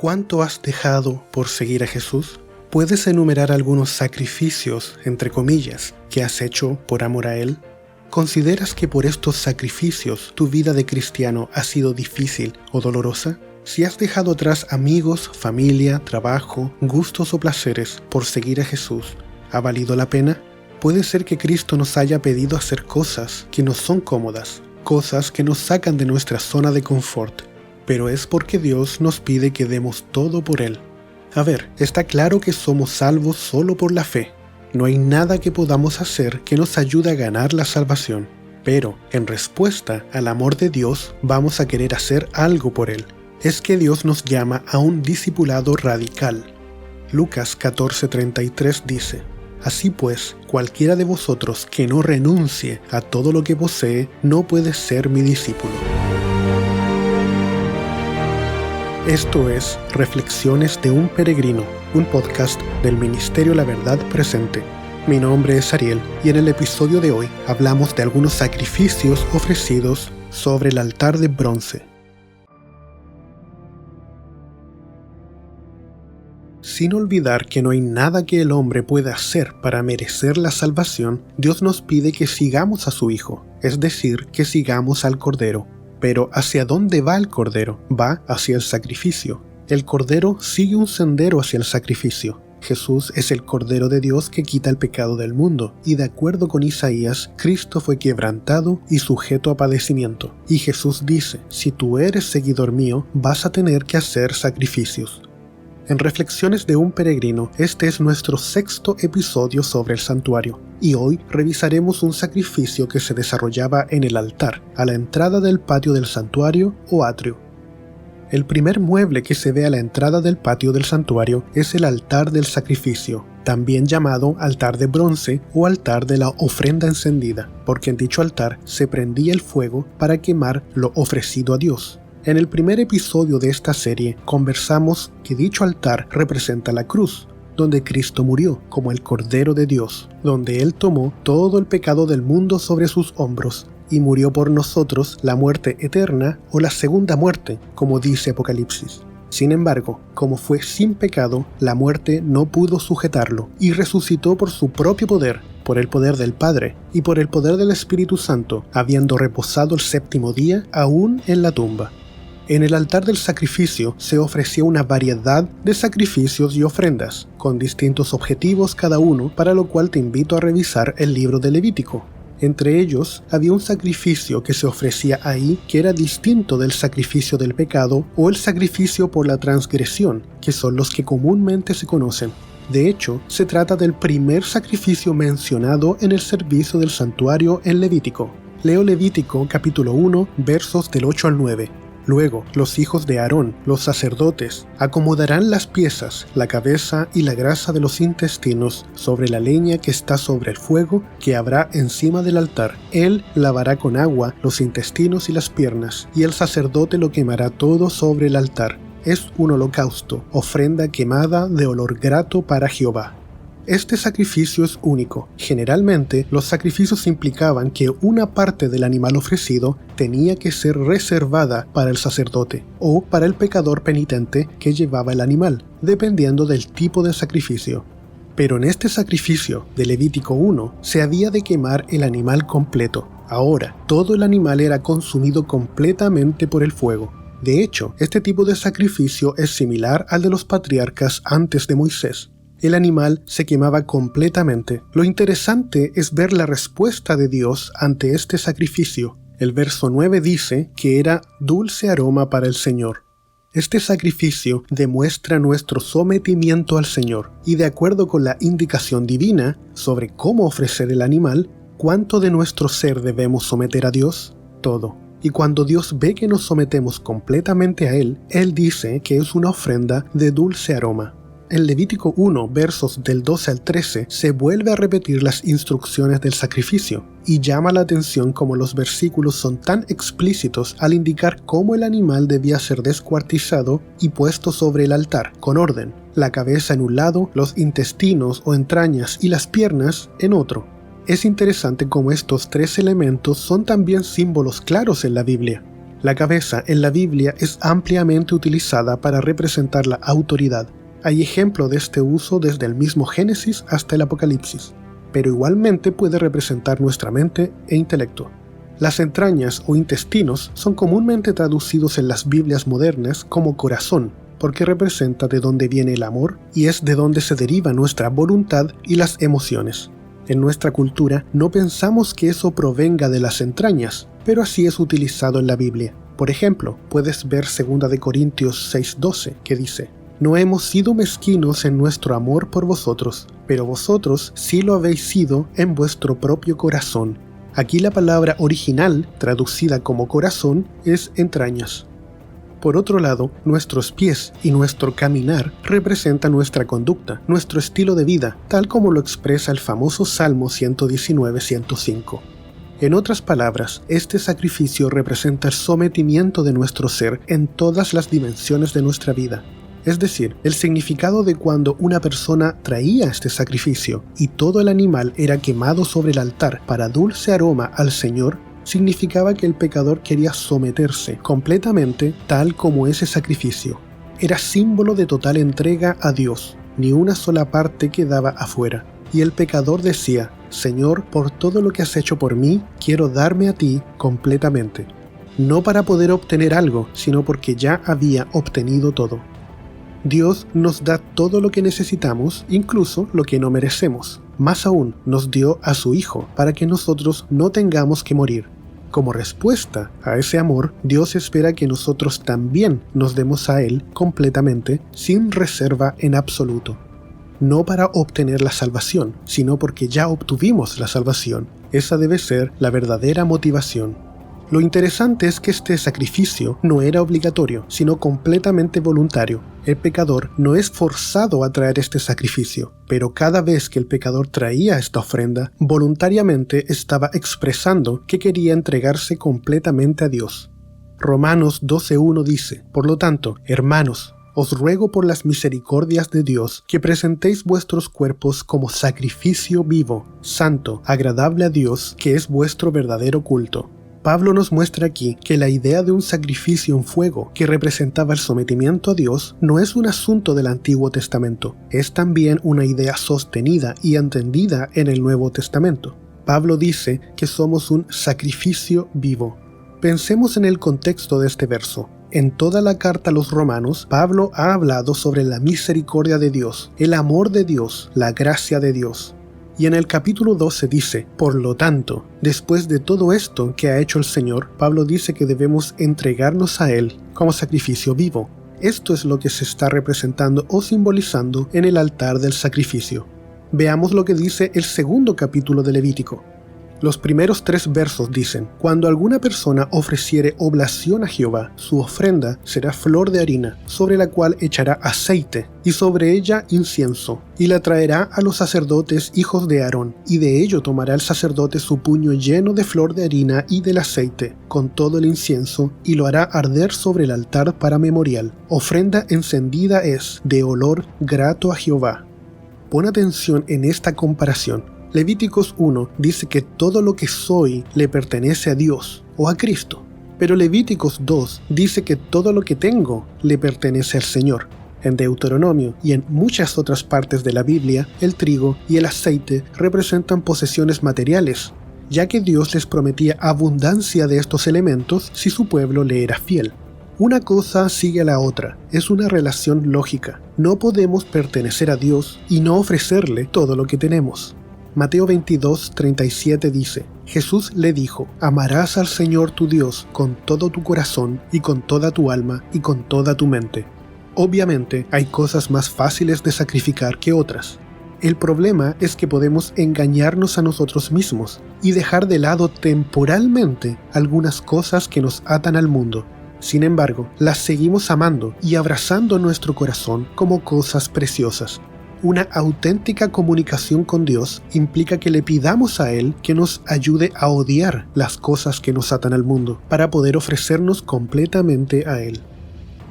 ¿Cuánto has dejado por seguir a Jesús? ¿Puedes enumerar algunos sacrificios, entre comillas, que has hecho por amor a Él? ¿Consideras que por estos sacrificios tu vida de cristiano ha sido difícil o dolorosa? Si has dejado atrás amigos, familia, trabajo, gustos o placeres por seguir a Jesús, ¿ha valido la pena? Puede ser que Cristo nos haya pedido hacer cosas que no son cómodas, cosas que nos sacan de nuestra zona de confort, pero es porque Dios nos pide que demos todo por Él. A ver, está claro que somos salvos solo por la fe. No hay nada que podamos hacer que nos ayude a ganar la salvación, pero en respuesta al amor de Dios vamos a querer hacer algo por Él. Es que Dios nos llama a un discipulado radical. Lucas 14:33 dice: Así pues, cualquiera de vosotros que no renuncie a todo lo que posee, no puede ser mi discípulo. Esto es Reflexiones de un Peregrino, un podcast del Ministerio La Verdad Presente. Mi nombre es Ariel y en el episodio de hoy hablamos de algunos sacrificios ofrecidos sobre el altar de bronce. Sin olvidar que no hay nada que el hombre pueda hacer para merecer la salvación, Dios nos pide que sigamos a su Hijo, es decir, que sigamos al Cordero. Pero ¿hacia dónde va el Cordero? Va hacia el sacrificio. El Cordero sigue un sendero hacia el sacrificio. Jesús es el Cordero de Dios que quita el pecado del mundo, y de acuerdo con Isaías, Cristo fue quebrantado y sujeto a padecimiento. Y Jesús dice: si tú eres seguidor mío, vas a tener que hacer sacrificios. En Reflexiones de un Peregrino, este es nuestro 6º episodio sobre el santuario, y hoy revisaremos un sacrificio que se desarrollaba en el altar, a la entrada del patio del santuario o atrio. El primer mueble que se ve a la entrada del patio del santuario es el altar del sacrificio, también llamado altar de bronce o altar de la ofrenda encendida, porque en dicho altar se prendía el fuego para quemar lo ofrecido a Dios. En el primer episodio de esta serie conversamos que dicho altar representa la cruz, donde Cristo murió como el Cordero de Dios, donde Él tomó todo el pecado del mundo sobre sus hombros y murió por nosotros la muerte eterna o la segunda muerte, como dice Apocalipsis. Sin embargo, como fue sin pecado, la muerte no pudo sujetarlo y resucitó por su propio poder, por el poder del Padre y por el poder del Espíritu Santo, habiendo reposado el 7º día aún en la tumba. En el altar del sacrificio se ofrecía una variedad de sacrificios y ofrendas, con distintos objetivos cada uno, para lo cual te invito a revisar el libro de Levítico. Entre ellos, había un sacrificio que se ofrecía ahí que era distinto del sacrificio del pecado o el sacrificio por la transgresión, que son los que comúnmente se conocen. De hecho, se trata del primer sacrificio mencionado en el servicio del santuario en Levítico. Leo Levítico capítulo 1, versos del 8 al 9. Luego, los hijos de Aarón, los sacerdotes, acomodarán las piezas, la cabeza y la grasa de los intestinos sobre la leña que está sobre el fuego que habrá encima del altar. Él lavará con agua los intestinos y las piernas, y el sacerdote lo quemará todo sobre el altar. Es un holocausto, ofrenda quemada de olor grato para Jehová. Este sacrificio es único. Generalmente, los sacrificios implicaban que una parte del animal ofrecido tenía que ser reservada para el sacerdote o para el pecador penitente que llevaba el animal, dependiendo del tipo de sacrificio. Pero en este sacrificio de Levítico 1 se había de quemar el animal completo. Ahora, todo el animal era consumido completamente por el fuego. De hecho, este tipo de sacrificio es similar al de los patriarcas antes de Moisés. El animal se quemaba completamente. Lo interesante es ver la respuesta de Dios ante este sacrificio. El verso 9 dice que era dulce aroma para el Señor. Este sacrificio demuestra nuestro sometimiento al Señor, y de acuerdo con la indicación divina sobre cómo ofrecer el animal, ¿cuánto de nuestro ser debemos someter a Dios? Todo. Y cuando Dios ve que nos sometemos completamente a Él, Él dice que es una ofrenda de dulce aroma. En Levítico 1, versos del 12 al 13, se vuelve a repetir las instrucciones del sacrificio, y llama la atención cómo los versículos son tan explícitos al indicar cómo el animal debía ser descuartizado y puesto sobre el altar, con orden, la cabeza en un lado, los intestinos o entrañas y las piernas en otro. Es interesante cómo estos 3 elementos son también símbolos claros en la Biblia. La cabeza en la Biblia es ampliamente utilizada para representar la autoridad. Hay ejemplo de este uso desde el mismo Génesis hasta el Apocalipsis, pero igualmente puede representar nuestra mente e intelecto. Las entrañas o intestinos son comúnmente traducidos en las Biblias modernas como corazón, porque representa de dónde viene el amor y es de dónde se deriva nuestra voluntad y las emociones. En nuestra cultura no pensamos que eso provenga de las entrañas, pero así es utilizado en la Biblia. Por ejemplo, puedes ver 2 Corintios 6:12, que dice: «No hemos sido mezquinos en nuestro amor por vosotros, pero vosotros sí lo habéis sido en vuestro propio corazón». Aquí la palabra original, traducida como corazón, es entrañas. Por otro lado, nuestros pies y nuestro caminar representan nuestra conducta, nuestro estilo de vida, tal como lo expresa el famoso Salmo 119:105. En otras palabras, este sacrificio representa el sometimiento de nuestro ser en todas las dimensiones de nuestra vida. Es decir, el significado de cuando una persona traía este sacrificio y todo el animal era quemado sobre el altar para dulce aroma al Señor, significaba que el pecador quería someterse completamente tal como ese sacrificio. Era símbolo de total entrega a Dios, ni una sola parte quedaba afuera. Y el pecador decía: «Señor, por todo lo que has hecho por mí, quiero darme a ti completamente». No para poder obtener algo, sino porque ya había obtenido todo. Dios nos da todo lo que necesitamos, incluso lo que no merecemos. Más aún, nos dio a su Hijo para que nosotros no tengamos que morir. Como respuesta a ese amor, Dios espera que nosotros también nos demos a Él completamente, sin reserva en absoluto. No para obtener la salvación, sino porque ya obtuvimos la salvación. Esa debe ser la verdadera motivación. Lo interesante es que este sacrificio no era obligatorio, sino completamente voluntario. El pecador no es forzado a traer este sacrificio, pero cada vez que el pecador traía esta ofrenda, voluntariamente estaba expresando que quería entregarse completamente a Dios. Romanos 12:1 dice: «Por lo tanto, hermanos, os ruego por las misericordias de Dios que presentéis vuestros cuerpos como sacrificio vivo, santo, agradable a Dios, que es vuestro verdadero culto». Pablo nos muestra aquí que la idea de un sacrificio en fuego que representaba el sometimiento a Dios no es un asunto del Antiguo Testamento, es también una idea sostenida y entendida en el Nuevo Testamento. Pablo dice que somos un sacrificio vivo. Pensemos en el contexto de este verso. En toda la carta a los Romanos, Pablo ha hablado sobre la misericordia de Dios, el amor de Dios, la gracia de Dios. Y en el capítulo 12 dice: «Por lo tanto, después de todo esto que ha hecho el Señor», Pablo dice que debemos entregarnos a Él como sacrificio vivo. Esto es lo que se está representando o simbolizando en el altar del sacrificio. Veamos lo que dice el 2 capítulo de Levítico. Los primeros 3 versos dicen: «Cuando alguna persona ofreciere oblación a Jehová, su ofrenda será flor de harina, sobre la cual echará aceite, y sobre ella incienso, y la traerá a los sacerdotes hijos de Aarón, y de ello tomará el sacerdote su puño lleno de flor de harina y del aceite, con todo el incienso, y lo hará arder sobre el altar para memorial. Ofrenda encendida es, de olor grato a Jehová». Pon atención en esta comparación. Levíticos 1 dice que todo lo que soy le pertenece a Dios o a Cristo, pero Levíticos 2 dice que todo lo que tengo le pertenece al Señor. En Deuteronomio y en muchas otras partes de la Biblia, el trigo y el aceite representan posesiones materiales, ya que Dios les prometía abundancia de estos elementos si su pueblo le era fiel. Una cosa sigue a la otra, es una relación lógica. No podemos pertenecer a Dios y no ofrecerle todo lo que tenemos. Mateo 22:37 dice: «Jesús le dijo: amarás al Señor tu Dios con todo tu corazón y con toda tu alma y con toda tu mente». Obviamente hay cosas más fáciles de sacrificar que otras. El problema es que podemos engañarnos a nosotros mismos y dejar de lado temporalmente algunas cosas que nos atan al mundo. Sin embargo, las seguimos amando y abrazando en nuestro corazón como cosas preciosas. Una auténtica comunicación con Dios implica que le pidamos a Él que nos ayude a odiar las cosas que nos atan al mundo, para poder ofrecernos completamente a Él.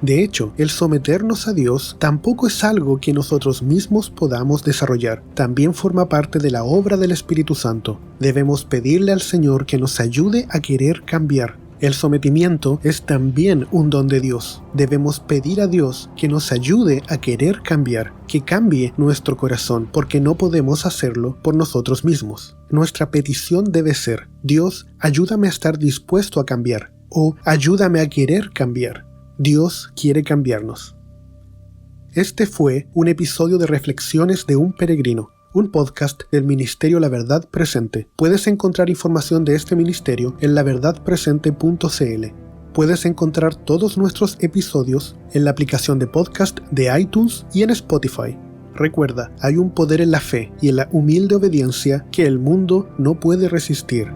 De hecho, el someternos a Dios tampoco es algo que nosotros mismos podamos desarrollar, también forma parte de la obra del Espíritu Santo. Debemos pedirle al Señor que nos ayude a querer cambiar. El sometimiento es también un don de Dios. Debemos pedir a Dios que nos ayude a querer cambiar, que cambie nuestro corazón, porque no podemos hacerlo por nosotros mismos. Nuestra petición debe ser: Dios, ayúdame a estar dispuesto a cambiar, o ayúdame a querer cambiar. Dios quiere cambiarnos. Este fue un episodio de Reflexiones de un Peregrino, un podcast del Ministerio La Verdad Presente. Puedes encontrar información de este ministerio en laverdadpresente.cl. Puedes encontrar todos nuestros episodios en la aplicación de podcast de iTunes y en Spotify. Recuerda, hay un poder en la fe y en la humilde obediencia que el mundo no puede resistir.